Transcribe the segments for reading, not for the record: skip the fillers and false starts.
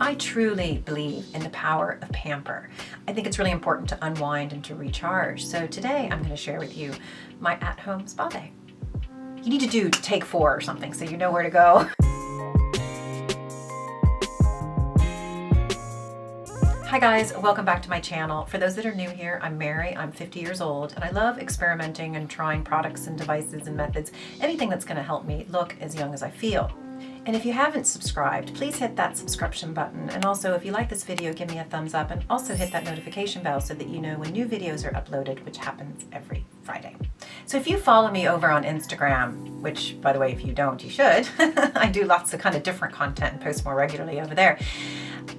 I truly believe in the power of pamper. I think it's really important to unwind and to recharge. So today I'm going to share with you my at-home spa day. You need to do take 4 or something so you know where to go. Hi guys, welcome back to my channel. For those that are new here, I'm Mary, I'm 50 years old, and I love experimenting and trying products and devices and methods, anything that's going to help me look as young as I feel. And if you haven't subscribed, please hit that subscription button. And also, if you like this video, give me a thumbs up and also hit that notification bell so that you know when new videos are uploaded, which happens every Friday. So if you follow me over on Instagram, which by the way, if you don't, you should, I do lots of kind of different content and post more regularly over there.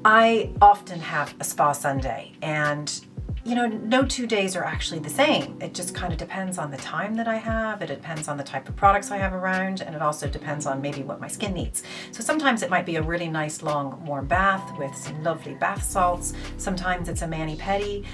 I often have a spa Sunday, and you know, no 2 days are actually the same. It just kind of depends on the time that I have, it depends on the type of products I have around, and it also depends on maybe what my skin needs. So sometimes it might be a really nice long warm bath with some lovely bath salts. Sometimes it's a mani-pedi.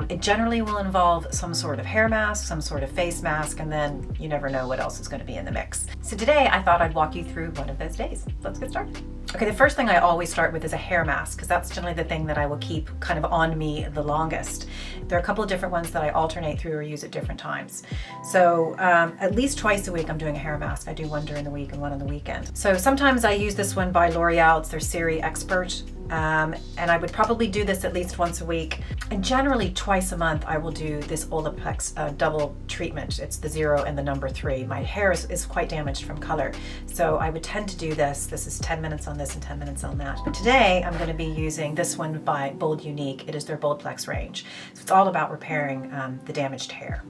It generally will involve some sort of hair mask, some sort of face mask, and then you never know what else is going to be in the mix. So today I thought I'd walk you through one of those days. Let's get started. Okay, the first thing I always start with is a hair mask, because that's generally the thing that I will keep kind of on me the longest. There are a couple of different ones that I alternate through or use at different times. So at least twice a week I'm doing a hair mask. I do one during the week and one on the weekend. So sometimes I use this one by L'Oreal. It's their Siri Expert. And I would probably do this at least once a week. And generally twice a month I will do this BoldPlex double treatment. It's the 0 and the number 3. My hair is quite damaged from color. So I would tend to do this. This is 10 minutes on this and 10 minutes on that. But today I'm going to be using this one by Uniq. It is their BoldPlex range. So it's all about repairing the damaged hair.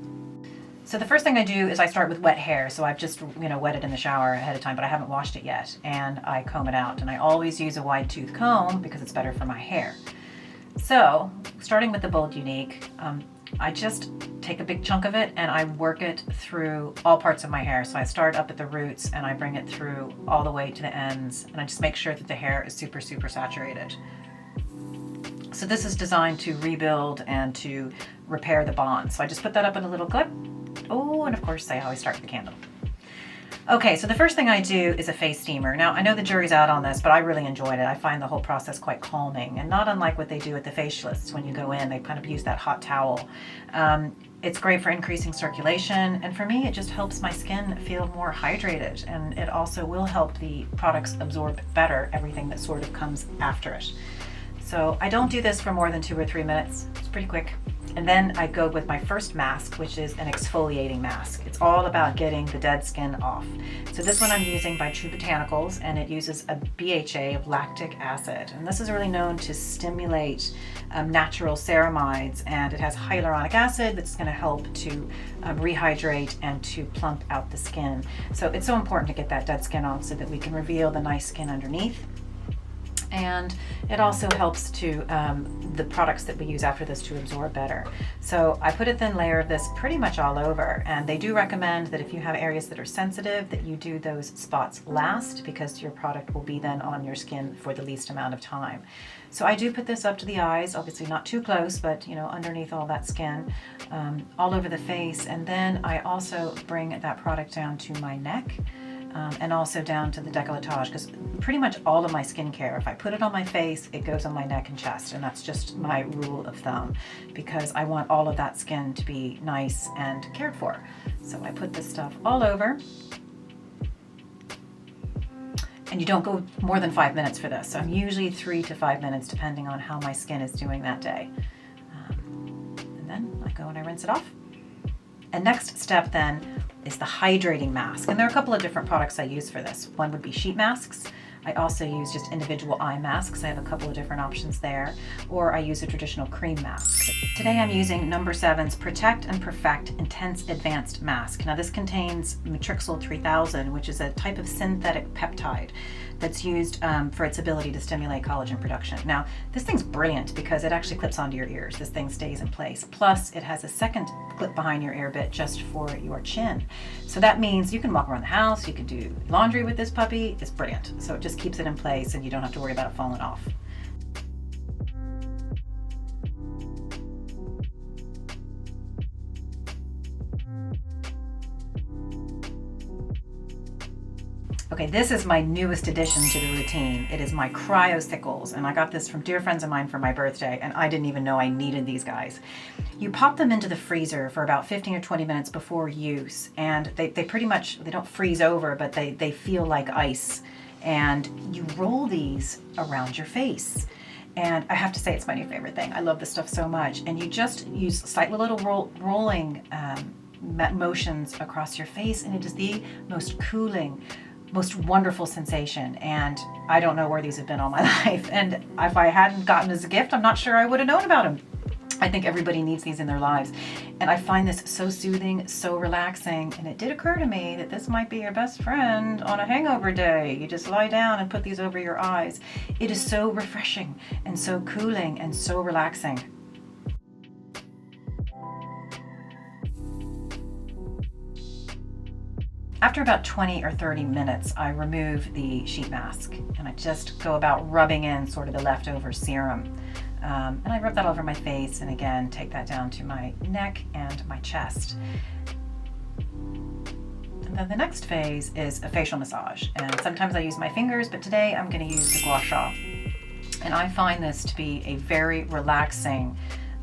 So the first thing I do is I start with wet hair. So I've just, wet it in the shower ahead of time, but I haven't washed it yet. And I comb it out. And I always use a wide tooth comb because it's better for my hair. So starting with the Uniq, I just take a big chunk of it and I work it through all parts of my hair. So I start up at the roots and I bring it through all the way to the ends. And I just make sure that the hair is super, super saturated. So this is designed to rebuild and to repair the bond. So I just put that up in a little clip. Oh, and of course I always start with the candle. Okay, so the first thing I do is a face steamer. Now, I know the jury's out on this, but I really enjoyed it. I find the whole process quite calming, and not unlike what they do at the facialists. When you go in, they kind of use that hot towel. It's great for increasing circulation, and for me, it just helps my skin feel more hydrated, and it also will help the products absorb better everything that sort of comes after it. So I don't do this for more than 2 or 3 minutes. It's pretty quick. And then I go with my first mask, which is an exfoliating mask. It's all about getting the dead skin off. So this one I'm using by Botanicals, and it uses a BHA of lactic acid. And this is really known to stimulate natural ceramides, and it has hyaluronic acid that's going to help to rehydrate and to plump out the skin. So it's so important to get that dead skin off so that we can reveal the nice skin underneath. And it also helps to the products that we use after this to absorb better. So I put a thin layer of this pretty much all over, and they do recommend that if you have areas that are sensitive that you do those spots last, because your product will be then on your skin for the least amount of time. So I do put this up to the eyes, obviously not too close, but underneath all that skin, all over the face. And then I also bring that product down to my neck. And also down to the décolletage, because pretty much all of my skincare, if I put it on my face, it goes on my neck and chest, and that's just my rule of thumb, because I want all of that skin to be nice and cared for. So I put this stuff all over, and you don't go more than 5 minutes for this. So I'm usually 3 to 5 minutes, depending on how my skin is doing that day. And then I go and I rinse it off. And next step then is the hydrating mask. And there are a couple of different products I use for this. One would be sheet masks. I also use just individual eye masks. I have a couple of different options there. Or I use a traditional cream mask. Today I'm using number 7's Protect and Perfect Intense Advanced Mask. Now this contains Matrixyl 3000, which is a type of synthetic peptide that's used for its ability to stimulate collagen production. Now, this thing's brilliant because it actually clips onto your ears. This thing stays in place. Plus, it has a second clip behind your ear bit just for your chin. So that means you can walk around the house, you can do laundry with this puppy. It's brilliant. So it just keeps it in place and you don't have to worry about it falling off. Okay, this is my newest addition to the routine. It is my Cryocicles, and I got this from dear friends of mine for my birthday, and I didn't even know I needed these guys. You pop them into the freezer for about 15 or 20 minutes before use, and they pretty much, they don't freeze over, but they feel like ice. And you roll these around your face. And I have to say, it's my new favorite thing. I love this stuff so much. And you just use slight little rolling motions across your face, and it is the most cooling, most wonderful sensation. And I don't know where these have been all my life. And if I hadn't gotten as a gift, I'm not sure I would have known about them. I think everybody needs these in their lives. And I find this so soothing, so relaxing. And it did occur to me that this might be your best friend on a hangover day. You just lie down and put these over your eyes. It is so refreshing and so cooling and so relaxing. After about 20 or 30 minutes, I remove the sheet mask and I just go about rubbing in sort of the leftover serum. And I rub that over my face, and again, take that down to my neck and my chest. And then the next phase is a facial massage. And sometimes I use my fingers, but today I'm going to use the Gua Sha. And I find this to be a very relaxing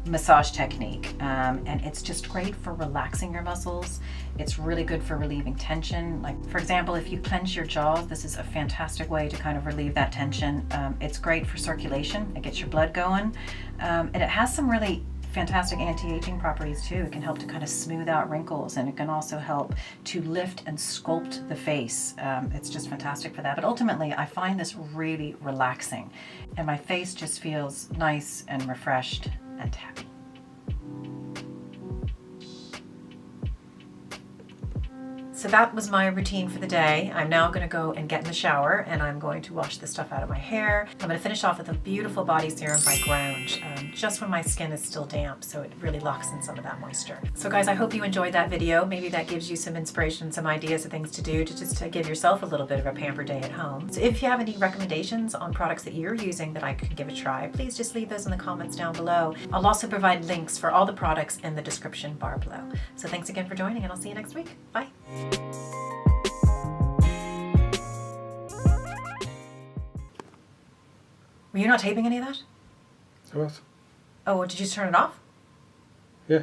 massage technique, and it's just great for relaxing your muscles. It's really good for relieving tension. Like, for example, if you clench your jaws, this is a fantastic way to kind of relieve that tension. It's great for circulation. It gets your blood going, and it has some really fantastic anti-aging properties too. It can help to kind of smooth out wrinkles, and it can also help to lift and sculpt the face. It's just fantastic for that. But ultimately, I find this really relaxing, and my face just feels nice and refreshed and happy. So that was my routine for the day. I'm now going to go and get in the shower, and I'm going to wash the stuff out of my hair. I'm going to finish off with a beautiful body serum by Ground, just when my skin is still damp, so it really locks in some of that moisture. So guys, I hope you enjoyed that video. Maybe that gives you some inspiration, some ideas of things to do to give yourself a little bit of a pamper day at home. So if you have any recommendations on products that you're using that I could give a try, please just leave those in the comments down below. I'll also provide links for all the products in the description bar below. So thanks again for joining, and I'll see you next week. Bye. Were you not taping any of that? What? Oh, did you just turn it off? Yeah.